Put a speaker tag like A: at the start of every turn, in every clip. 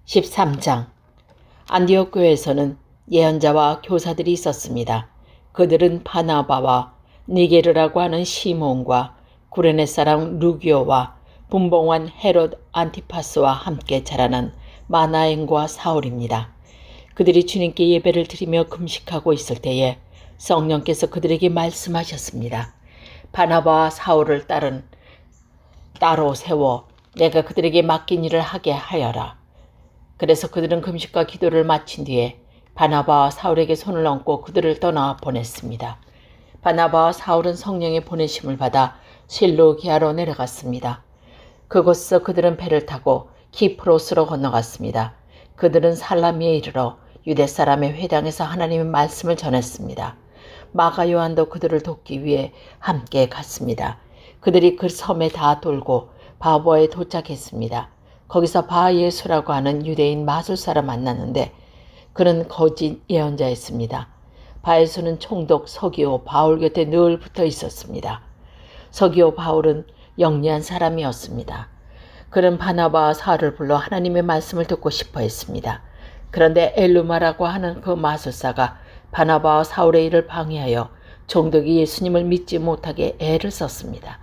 A: 13장. 안디옥 교회에서는 예언자와 교사들이 있었습니다. 그들은 바나바와 니게르라고 하는 시몬과 구레네 사람 루기오와 분봉한 헤롯 안티파스와 함께 자라난 마나엔과 사울입니다. 그들이 주님께 예배를 드리며 금식하고 있을 때에 성령께서 그들에게 말씀하셨습니다. 바나바와 사울을 따로 세워 내가 그들에게 맡긴 일을 하게 하여라. 그래서 그들은 금식과 기도를 마친 뒤에 바나바와 사울에게 손을 얹고 그들을 떠나 보냈습니다. 바나바와 사울은 성령의 보내심을 받아 실루기아로 내려갔습니다. 그곳에서 그들은 배를 타고 키프로스로 건너갔습니다. 그들은 살라미에 이르러 유대 사람의 회당에서 하나님의 말씀을 전했습니다. 마가 요한도 그들을 돕기 위해 함께 갔습니다. 그들이 그 섬에 다 돌고 바보에 도착했습니다. 거기서 바예수라고 하는 유대인 마술사를 만났는데 그는 거짓 예언자였습니다. 바예수는 총독 서기오 바울 곁에 늘 붙어 있었습니다. 서기오 바울은 영리한 사람이었습니다. 그는 바나바와 사울을 불러 하나님의 말씀을 듣고 싶어 했습니다. 그런데 엘루마라고 하는 그 마술사가 바나바와 사울의 일을 방해하여 총독이 예수님을 믿지 못하게 애를 썼습니다.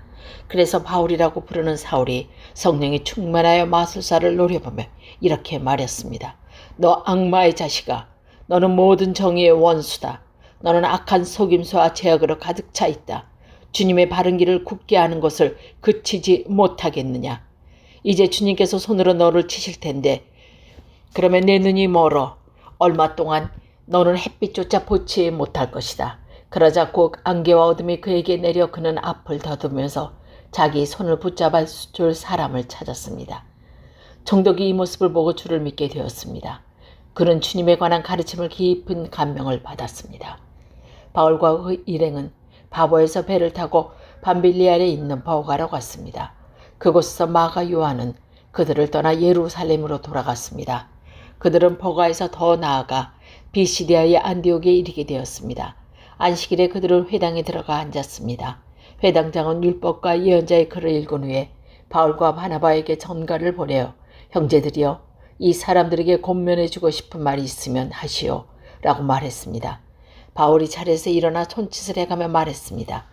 A: 그래서 바울이라고 부르는 사울이 성령이 충만하여 마술사를 노려보며 이렇게 말했습니다. 너 악마의 자식아, 너는 모든 정의의 원수다. 너는 악한 속임수와 죄악으로 가득 차 있다. 주님의 바른 길을 굳게 하는 것을 그치지 못하겠느냐. 이제 주님께서 손으로 너를 치실 텐데 그러면 내 눈이 멀어 얼마 동안 너는 햇빛조차 보지 못할 것이다. 그러자 곧 안개와 어둠이 그에게 내려 그는 앞을 더듬으면서 자기 손을 붙잡아 줄 사람을 찾았습니다. 총독이 이 모습을 보고 주를 믿게 되었습니다. 그는 주님에 관한 가르침을 깊은 감명을 받았습니다. 바울과 그 일행은 바보에서 배를 타고 밤빌리알에 있는 버가로 갔습니다. 그곳에서 마가 요한은 그들을 떠나 예루살렘으로 돌아갔습니다. 그들은 버가에서 더 나아가 비시디아의 안디옥에 이르게 되었습니다. 안식일에 그들은 회당에 들어가 앉았습니다. 회당장은 율법과 예언자의 글을 읽은 후에 바울과 바나바에게 전가를 보내어 형제들이여 이 사람들에게 권면해주고 싶은 말이 있으면 하시오 라고 말했습니다. 바울이 자리에서 일어나 손짓을 해가며 말했습니다.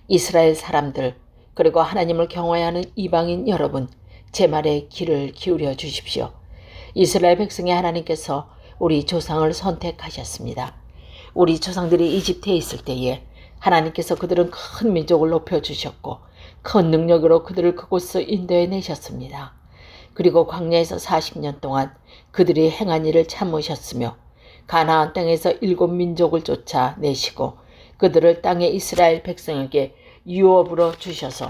A: 이스라엘 사람들 그리고 하나님을 경외하는 하는 이방인 여러분 제 말에 귀를 기울여 주십시오. 이스라엘 백성의 하나님께서 우리 조상을 선택하셨습니다. 우리 조상들이 이집트에 있을 때에 하나님께서 그들은 큰 민족을 높여주셨고 큰 능력으로 그들을 그곳에서 인도해 내셨습니다. 그리고 광야에서 40년 동안 그들이 행한 일을 참으셨으며 가나안 땅에서 7민족을 쫓아내시고 그들을 땅의 이스라엘 백성에게 유업으로 주셔서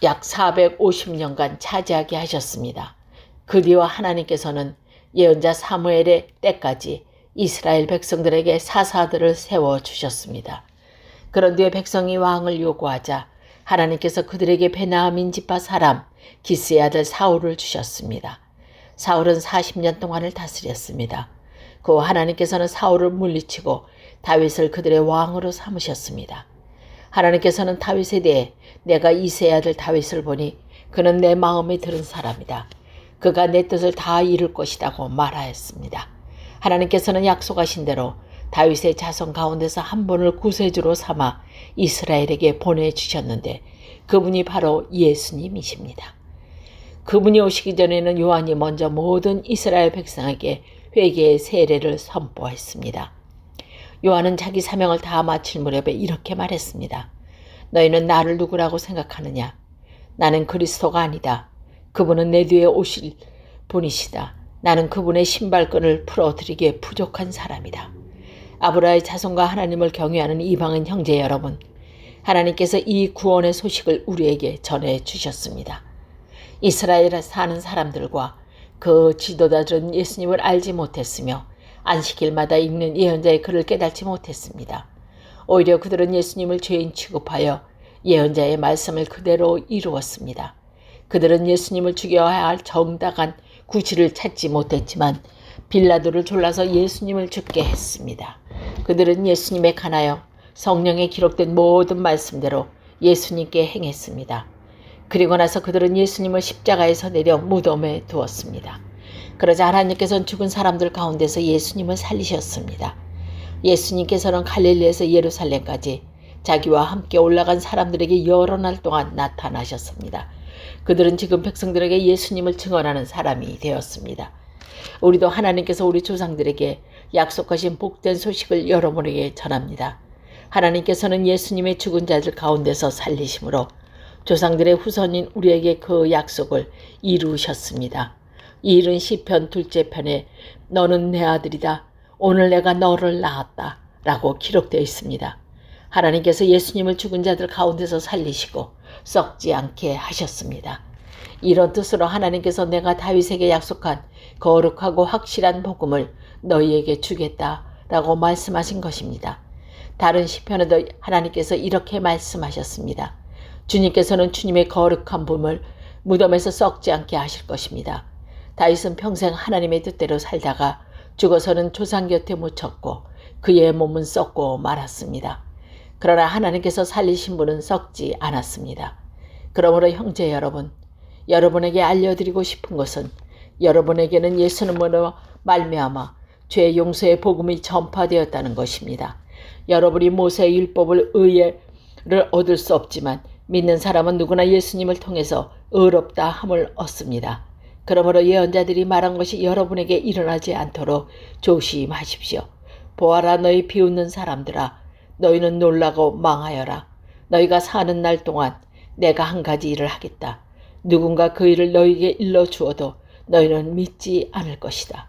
A: 약 450년간 차지하게 하셨습니다. 그 뒤와 하나님께서는 예언자 사무엘의 때까지 이스라엘 백성들에게 사사들을 세워주셨습니다. 그런 뒤에 백성이 왕을 요구하자 하나님께서 그들에게 베냐민 지파 사람 기스의 아들 사울을 주셨습니다. 사울은 40년 동안을 다스렸습니다. 그 하나님께서는 사울을 물리치고 다윗을 그들의 왕으로 삼으셨습니다. 하나님께서는 다윗에 대해 내가 이새의 아들 다윗을 보니 그는 내 마음에 들은 사람이다. 그가 내 뜻을 다 이룰 것이라고 말하였습니다. 하나님께서는 약속하신 대로 다윗의 자손 가운데서 한 분을 구세주로 삼아 이스라엘에게 보내주셨는데 그분이 바로 예수님이십니다. 그분이 오시기 전에는 요한이 먼저 모든 이스라엘 백성에게 회개의 세례를 선포했습니다. 요한은 자기 사명을 다 마칠 무렵에 이렇게 말했습니다. 너희는 나를 누구라고 생각하느냐? 나는 그리스도가 아니다. 그분은 내 뒤에 오실 분이시다. 나는 그분의 신발끈을 풀어드리기에 부족한 사람이다. 아브라함의 자손과 하나님을 경외하는 이방인 형제 여러분, 하나님께서 이 구원의 소식을 우리에게 전해주셨습니다. 이스라엘에 사는 사람들과 그 지도자들은 예수님을 알지 못했으며 안식일마다 읽는 예언자의 글을 깨닫지 못했습니다. 오히려 그들은 예수님을 죄인 취급하여 예언자의 말씀을 그대로 이루었습니다. 그들은 예수님을 죽여야 할 정당한 구실을 찾지 못했지만 빌라도를 졸라서 예수님을 죽게 했습니다. 그들은 예수님에 관하여 성령에 기록된 모든 말씀대로 예수님께 행했습니다. 그리고 나서 그들은 예수님을 십자가에서 내려 무덤에 두었습니다. 그러자 하나님께서는 죽은 사람들 가운데서 예수님을 살리셨습니다. 예수님께서는 갈릴리에서 예루살렘까지 자기와 함께 올라간 사람들에게 여러 날 동안 나타나셨습니다. 그들은 지금 백성들에게 예수님을 증언하는 사람이 되었습니다. 우리도 하나님께서 우리 조상들에게 약속하신 복된 소식을 여러분에게 전합니다. 하나님께서는 예수님의 죽은 자들 가운데서 살리심으로 조상들의 후손인 우리에게 그 약속을 이루셨습니다. 이 일은 시편 2째 편에 너는 내 아들이다. 오늘 내가 너를 낳았다. 라고 기록되어 있습니다. 하나님께서 예수님을 죽은 자들 가운데서 살리시고 썩지 않게 하셨습니다. 이런 뜻으로 하나님께서 내가 다윗에게 약속한 거룩하고 확실한 복음을 너희에게 주겠다라고 말씀하신 것입니다. 다른 시편에도 하나님께서 이렇게 말씀하셨습니다. 주님께서는 주님의 거룩한 복음을 무덤에서 썩지 않게 하실 것입니다. 다윗은 평생 하나님의 뜻대로 살다가 죽어서는 조상 곁에 묻혔고 그의 몸은 썩고 말았습니다. 그러나 하나님께서 살리신 분은 썩지 않았습니다. 그러므로 형제 여러분, 여러분에게 알려드리고 싶은 것은 여러분에게는 예수님으로 말미암아 죄 용서의 복음이 전파되었다는 것입니다. 여러분이 모세의 율법을 의를 얻을 수 없지만 믿는 사람은 누구나 예수님을 통해서 의롭다 함을 얻습니다. 그러므로 예언자들이 말한 것이 여러분에게 일어나지 않도록 조심하십시오. 보아라 너희 비웃는 사람들아 너희는 놀라고 망하여라. 너희가 사는 날 동안 내가 한 가지 일을 하겠다. 누군가 그 일을 너희에게 일러주어도 너희는 믿지 않을 것이다.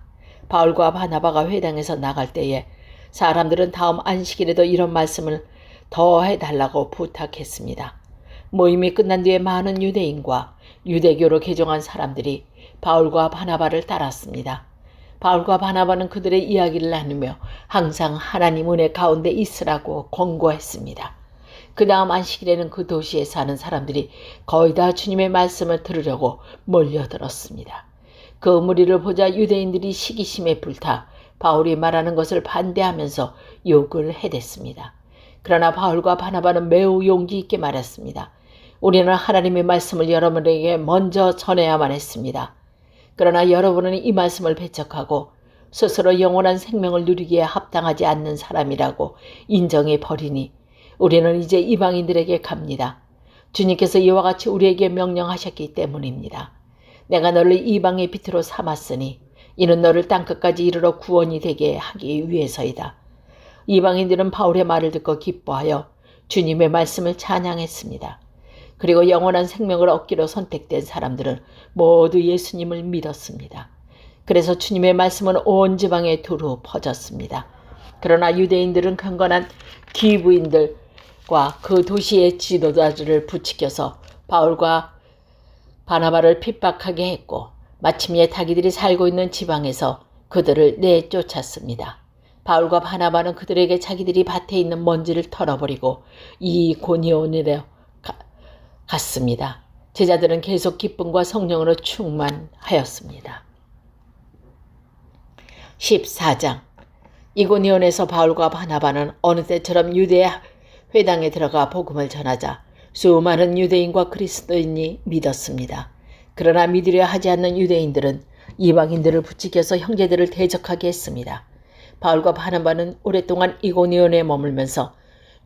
A: 바울과 바나바가 회당에서 나갈 때에 사람들은 다음 안식일에도 이런 말씀을 더 해달라고 부탁했습니다. 모임이 끝난 뒤에 많은 유대인과 유대교로 개종한 사람들이 바울과 바나바를 따랐습니다. 바울과 바나바는 그들의 이야기를 나누며 항상 하나님 은혜 가운데 있으라고 권고했습니다. 그 다음 안식일에는 그 도시에 사는 사람들이 거의 다 주님의 말씀을 들으려고 몰려들었습니다. 그 무리를 보자 유대인들이 시기심에 불타 바울이 말하는 것을 반대하면서 욕을 해댔습니다. 그러나 바울과 바나바는 매우 용기 있게 말했습니다. 우리는 하나님의 말씀을 여러분에게 먼저 전해야만 했습니다. 그러나 여러분은 이 말씀을 배척하고 스스로 영원한 생명을 누리기에 합당하지 않는 사람이라고 인정해 버리니 우리는 이제 이방인들에게 갑니다. 주님께서 이와 같이 우리에게 명령하셨기 때문입니다. 내가 너를 이방의 빛으로 삼았으니 이는 너를 땅끝까지 이르러 구원이 되게 하기 위해서이다. 이방인들은 바울의 말을 듣고 기뻐하여 주님의 말씀을 찬양했습니다. 그리고 영원한 생명을 얻기로 선택된 사람들은 모두 예수님을 믿었습니다. 그래서 주님의 말씀은 온 지방에 두루 퍼졌습니다. 그러나 유대인들은 경건한 귀부인들과 그 도시의 지도자들을 부추겨서 바울과 바나바를 핍박하게 했고 마침내 자기들이 살고 있는 지방에서 그들을 내쫓았습니다. 바울과 바나바는 그들에게 자기들이 밭에 있는 먼지를 털어버리고 이고니온으로 갔습니다. 제자들은 계속 기쁨과 성령으로 충만하였습니다. 14장 이고니온에서 바울과 바나바는 어느 때처럼 유대 회당에 들어가 복음을 전하자 수많은 유대인과 그리스도인이 믿었습니다. 그러나 믿으려 하지 않는 유대인들은 이방인들을 부추겨서 형제들을 대적하게 했습니다. 바울과 바나바는 오랫동안 이고니온에 머물면서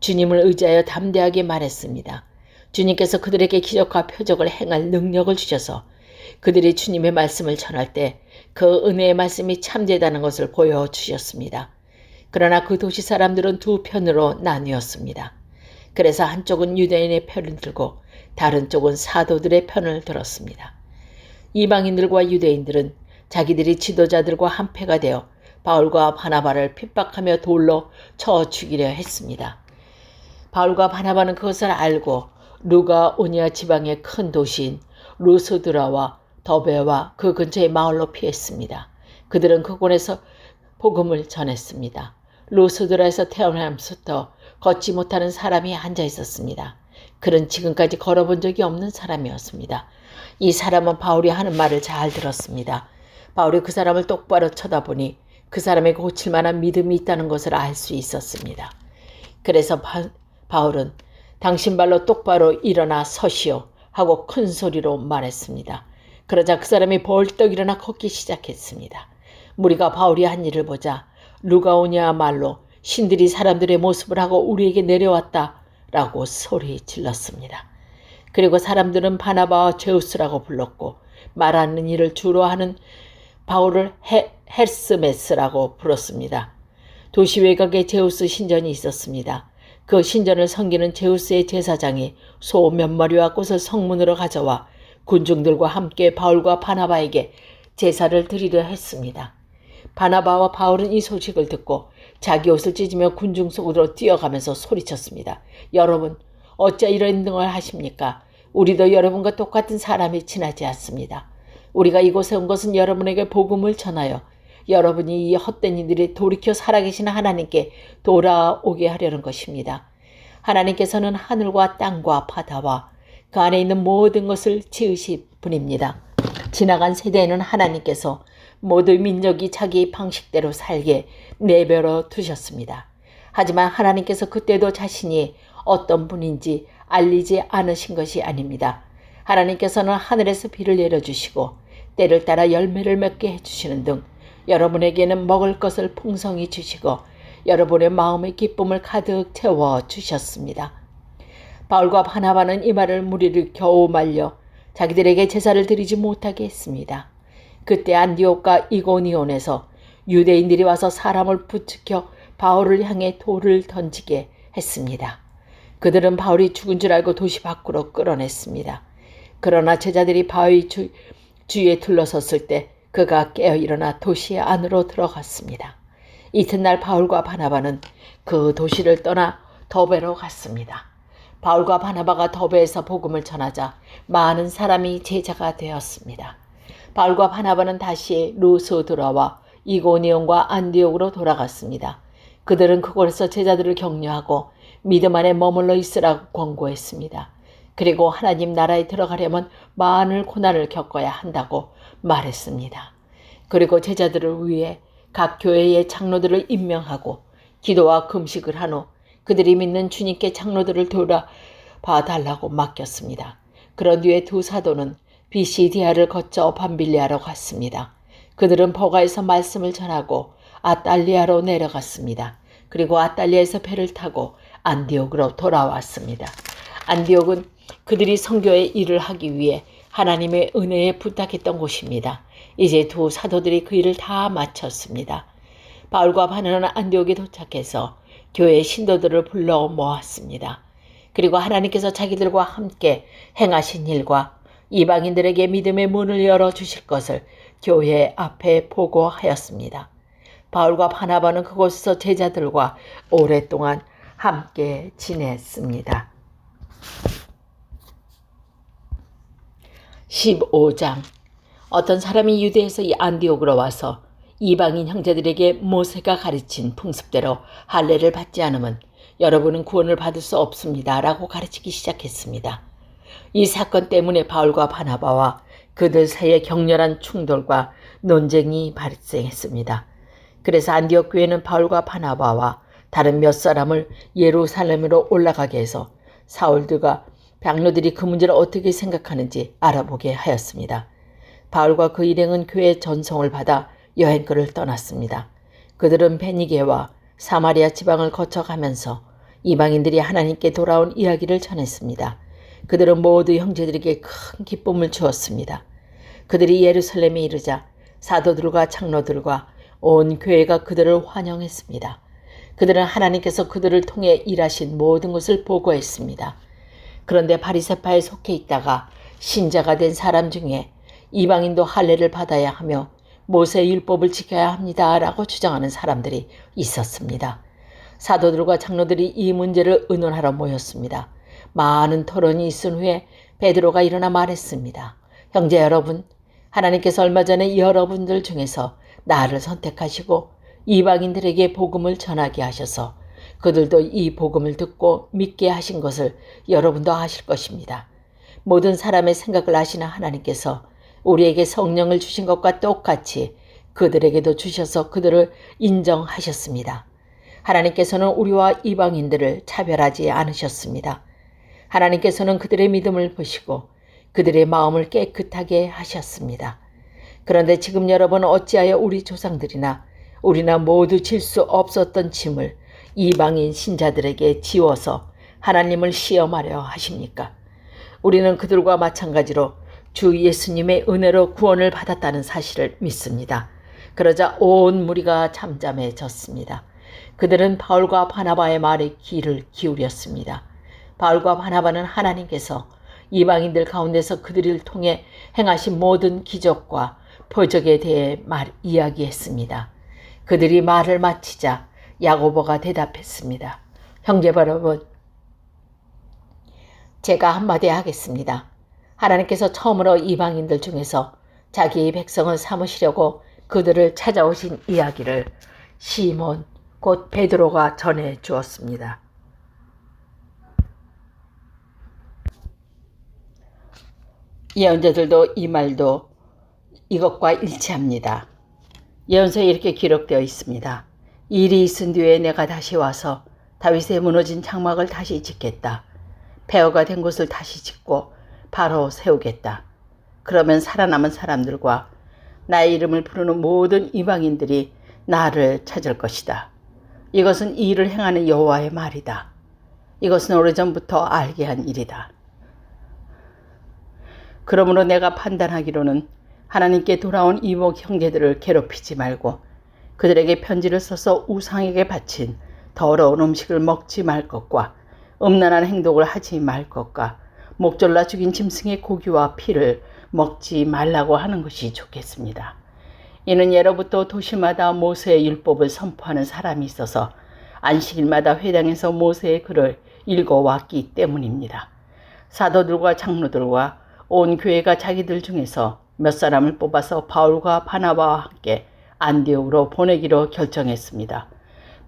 A: 주님을 의지하여 담대하게 말했습니다. 주님께서 그들에게 기적과 표적을 행할 능력을 주셔서 그들이 주님의 말씀을 전할 때 그 은혜의 말씀이 참되다는 것을 보여주셨습니다. 그러나 그 도시 사람들은 두 편으로 나뉘었습니다. 그래서 한쪽은 유대인의 편을 들고 다른 쪽은 사도들의 편을 들었습니다. 이방인들과 유대인들은 자기들이 지도자들과 한패가 되어 바울과 바나바를 핍박하며 돌로 쳐 죽이려 했습니다. 바울과 바나바는 그것을 알고 루가오니아 지방의 큰 도시인 루스드라와 더베와 그 근처의 마을로 피했습니다. 그들은 그곳에서 복음을 전했습니다. 루스드라에서 태어나면서부터 걷지 못하는 사람이 앉아 있었습니다. 그는 지금까지 걸어본 적이 없는 사람이었습니다. 이 사람은 바울이 하는 말을 잘 들었습니다. 바울이 그 사람을 똑바로 쳐다보니 그 사람에게 고칠 만한 믿음이 있다는 것을 알 수 있었습니다. 그래서 바울은 당신 발로 똑바로 일어나 서시오 하고 큰 소리로 말했습니다. 그러자 그 사람이 벌떡 일어나 걷기 시작했습니다. 무리가 바울이 한 일을 보자 루가오냐말로 신들이 사람들의 모습을 하고 우리에게 내려왔다라고 소리 질렀습니다. 그리고 사람들은 바나바와 제우스라고 불렀고 말하는 일을 주로 하는 바울을 헬스메스라고 불렀습니다. 도시 외곽에 제우스 신전이 있었습니다. 그 신전을 섬기는 제우스의 제사장이 소 몇 마리와 꽃을 성문으로 가져와 군중들과 함께 바울과 바나바에게 제사를 드리려 했습니다. 바나바와 바울은 이 소식을 듣고 자기 옷을 찢으며 군중 속으로 뛰어가면서 소리쳤습니다. 여러분, 어찌 이런 등을 하십니까? 우리도 여러분과 똑같은 사람이 지나지 않습니다. 우리가 이곳에 온 것은 여러분에게 복음을 전하여 여러분이 이 헛된 이들이 돌이켜 살아계신 하나님께 돌아오게 하려는 것입니다. 하나님께서는 하늘과 땅과 바다와 그 안에 있는 모든 것을 지으신 분입니다. 지나간 세대에는 하나님께서 모든 민족이 자기 방식대로 살게 내버려 두셨습니다. 하지만 하나님께서 그때도 자신이 어떤 분인지 알리지 않으신 것이 아닙니다. 하나님께서는 하늘에서 비를 내려주시고 때를 따라 열매를 맺게 해주시는 등 여러분에게는 먹을 것을 풍성히 주시고 여러분의 마음의 기쁨을 가득 채워주셨습니다. 바울과 바나바는 이 말을 무리를 겨우 말려 자기들에게 제사를 드리지 못하게 했습니다. 그때 안디옥과 이고니온에서 유대인들이 와서 사람을 부추겨 바울을 향해 돌을 던지게 했습니다. 그들은 바울이 죽은 줄 알고 도시 밖으로 끌어냈습니다. 그러나 제자들이 바울의 주위에 둘러섰을 때 그가 깨어 일어나 도시 안으로 들어갔습니다. 이튿날 바울과 바나바는 그 도시를 떠나 더베로 갔습니다. 바울과 바나바가 더베에서 복음을 전하자 많은 사람이 제자가 되었습니다. 바울과 바나바는 다시 루스드라와 이고니온과 안디옥으로 돌아갔습니다. 그들은 그곳에서 제자들을 격려하고 믿음 안에 머물러 있으라고 권고했습니다. 그리고 하나님 나라에 들어가려면 많은 고난을 겪어야 한다고 말했습니다. 그리고 제자들을 위해 각 교회의 장로들을 임명하고 기도와 금식을 한 후 그들이 믿는 주님께 장로들을 돌아봐 달라고 맡겼습니다. 그런 뒤에 두 사도는 비시디아를 거쳐 밤빌리아로 갔습니다. 그들은 버가에서 말씀을 전하고 아탈리아로 내려갔습니다. 그리고 아탈리아에서 배를 타고 안디옥으로 돌아왔습니다. 안디옥은 그들이 선교의 일을 하기 위해 하나님의 은혜에 부탁했던 곳입니다. 이제 두 사도들이 그 일을 다 마쳤습니다. 바울과 바나바는 안디옥에 도착해서 교회의 신도들을 불러 모았습니다. 그리고 하나님께서 자기들과 함께 행하신 일과 이방인들에게 믿음의 문을 열어주실 것을 교회 앞에 보고하였습니다. 바울과 바나바는 그곳에서 제자들과 오랫동안 함께 지냈습니다. 15장. 어떤 사람이 유대에서 이 안디옥으로 와서 이방인 형제들에게 모세가 가르친 풍습대로 할례를 받지 않으면 여러분은 구원을 받을 수 없습니다. 라고 가르치기 시작했습니다. 이 사건 때문에 바울과 바나바와 그들 사이에 격렬한 충돌과 논쟁이 발생했습니다. 그래서 안디옥 교회는 바울과 바나바와 다른 몇 사람을 예루살렘으로 올라가게 해서 사울들과 장로들이 그 문제를 어떻게 생각하는지 알아보게 하였습니다. 바울과 그 일행은 교회 전송을 받아 여행길을 떠났습니다. 그들은 베니게와 사마리아 지방을 거쳐가면서 이방인들이 하나님께 돌아온 이야기를 전했습니다. 그들은 모두 형제들에게 큰 기쁨을 주었습니다. 그들이 예루살렘에 이르자 사도들과 장로들과 온 교회가 그들을 환영했습니다. 그들은 하나님께서 그들을 통해 일하신 모든 것을 보고했습니다. 그런데 바리새파에 속해 있다가 신자가 된 사람 중에 이방인도 할례를 받아야 하며 모세의 율법을 지켜야 합니다. 라고 주장하는 사람들이 있었습니다. 사도들과 장로들이 이 문제를 의논하러 모였습니다. 많은 토론이 있은 후에 베드로가 일어나 말했습니다. 형제 여러분, 하나님께서 얼마 전에 여러분들 중에서 나를 선택하시고 이방인들에게 복음을 전하게 하셔서 그들도 이 복음을 듣고 믿게 하신 것을 여러분도 아실 것입니다. 모든 사람의 생각을 아시는 하나님께서 우리에게 성령을 주신 것과 똑같이 그들에게도 주셔서 그들을 인정하셨습니다. 하나님께서는 우리와 이방인들을 차별하지 않으셨습니다. 하나님께서는 그들의 믿음을 보시고 그들의 마음을 깨끗하게 하셨습니다. 그런데 지금 여러분은 어찌하여 우리 조상들이나 우리나 모두 질 수 없었던 짐을 이방인 신자들에게 지워서 하나님을 시험하려 하십니까? 우리는 그들과 마찬가지로 주 예수님의 은혜로 구원을 받았다는 사실을 믿습니다. 그러자 온 무리가 잠잠해졌습니다. 그들은 바울과 바나바의 말에 귀를 기울였습니다. 바울과 바나바는 하나님께서 이방인들 가운데서 그들을 통해 행하신 모든 기적과 표적에 대해 이야기했습니다. 그들이 말을 마치자 야고보가 대답했습니다. 형제 여러분, 제가 한마디 하겠습니다. 하나님께서 처음으로 이방인들 중에서 자기의 백성을 삼으시려고 그들을 찾아오신 이야기를 시몬 곧 베드로가 전해 주었습니다. 예언자들도 이 말도 이것과 일치합니다. 예언서에 이렇게 기록되어 있습니다. 이 일이 있은 뒤에 내가 다시 와서 다윗의 무너진 장막을 다시 짓겠다. 폐허가 된 곳을 다시 짓고 바로 세우겠다. 그러면 살아남은 사람들과 나의 이름을 부르는 모든 이방인들이 나를 찾을 것이다. 이것은 이 일을 행하는 여호와의 말이다. 이것은 오래전부터 알게 한 일이다. 그러므로 내가 판단하기로는 하나님께 돌아온 이복 형제들을 괴롭히지 말고 그들에게 편지를 써서 우상에게 바친 더러운 음식을 먹지 말 것과 음란한 행동을 하지 말 것과 목졸라 죽인 짐승의 고기와 피를 먹지 말라고 하는 것이 좋겠습니다. 이는 예로부터 도시마다 모세의 율법을 선포하는 사람이 있어서 안식일마다 회당에서 모세의 글을 읽어왔기 때문입니다. 사도들과 장로들과 온 교회가 자기들 중에서 몇 사람을 뽑아서 바울과 바나바와 함께 안디옥으로 보내기로 결정했습니다.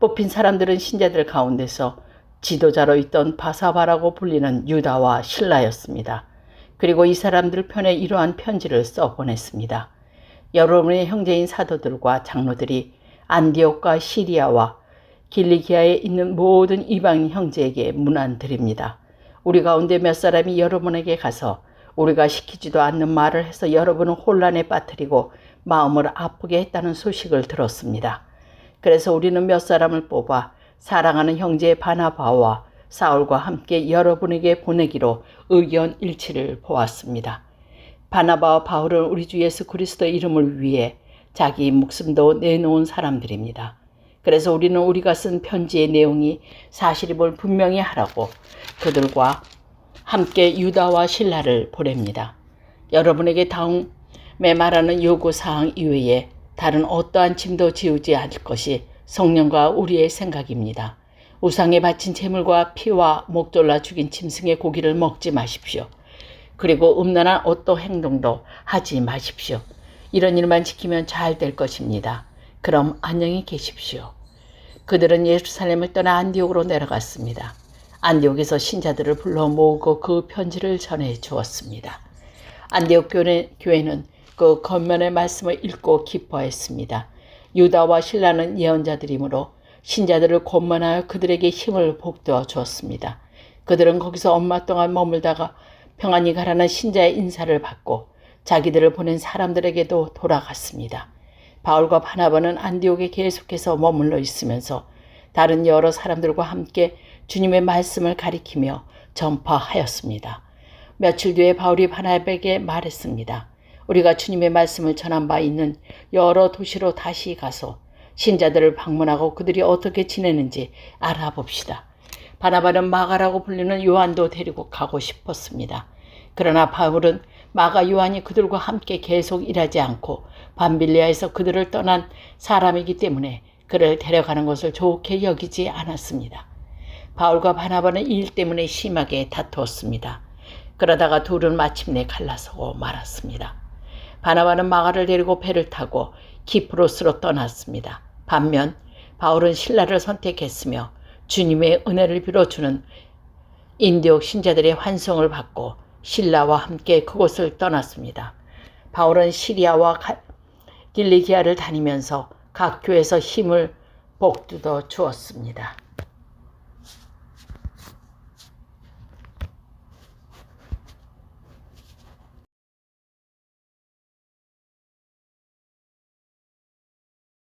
A: 뽑힌 사람들은 신자들 가운데서 지도자로 있던 바사바라고 불리는 유다와 실라였습니다. 그리고 이 사람들 편에 이러한 편지를 써보냈습니다. 여러분의 형제인 사도들과 장로들이 안디옥과 시리아와 길리기아에 있는 모든 이방인 형제에게 문안드립니다. 우리 가운데 몇 사람이 여러분에게 가서 우리가 시키지도 않는 말을 해서 여러분을 혼란에 빠뜨리고 마음을 아프게 했다는 소식을 들었습니다. 그래서 우리는 몇 사람을 뽑아 사랑하는 형제 바나바와 사울과 함께 여러분에게 보내기로 의견 일치를 보았습니다. 바나바와 바울은 우리 주 예수 그리스도의 이름을 위해 자기 목숨도 내놓은 사람들입니다. 그래서 우리는 우리가 쓴 편지의 내용이 사실임을 분명히 하라고 그들과 함께 유다와 실라를 보냅니다. 여러분에게 다음에 말하는 요구사항 이외에 다른 어떠한 짐도 지우지 않을 것이 성령과 우리의 생각입니다. 우상에 바친 제물과 피와 목졸라 죽인 짐승의 고기를 먹지 마십시오. 그리고 음란한 어떤 행동도 하지 마십시오. 이런 일만 지키면 잘 될 것입니다. 그럼 안녕히 계십시오. 그들은 예루살렘을 떠나 안디옥으로 내려갔습니다. 안디옥에서 신자들을 불러 모으고 그 편지를 전해 주었습니다. 안디옥 교회는 그 겉면의 말씀을 읽고 기뻐했습니다. 유다와 실라는 예언자들이므로 신자들을 권면하여 그들에게 힘을 북돋워 주었습니다. 그들은 거기서 엄마 동안 머물다가 평안히 가라는 신자의 인사를 받고 자기들을 보낸 사람들에게도 돌아갔습니다. 바울과 바나바는 안디옥에 계속해서 머물러 있으면서 다른 여러 사람들과 함께 주님의 말씀을 가리키며 전파하였습니다. 며칠 뒤에 바울이 바나바에게 말했습니다. 우리가 주님의 말씀을 전한 바 있는 여러 도시로 다시 가서 신자들을 방문하고 그들이 어떻게 지내는지 알아봅시다. 바나바는 마가라고 불리는 요한도 데리고 가고 싶었습니다. 그러나 바울은 마가 요한이 그들과 함께 계속 일하지 않고 밤빌리아에서 그들을 떠난 사람이기 때문에 그를 데려가는 것을 좋게 여기지 않았습니다. 바울과 바나바는 이 일 때문에 심하게 다투었습니다. 그러다가 둘은 마침내 갈라서고 말았습니다. 바나바는 마가를 데리고 배를 타고 키프로스로 떠났습니다. 반면 바울은 실라를 선택했으며 주님의 은혜를 빌어주는 인디옥 신자들의 환송을 받고 실라와 함께 그곳을 떠났습니다. 바울은 시리아와 길리기아를 다니면서 각 교회에서 힘을 복돋워 주었습니다.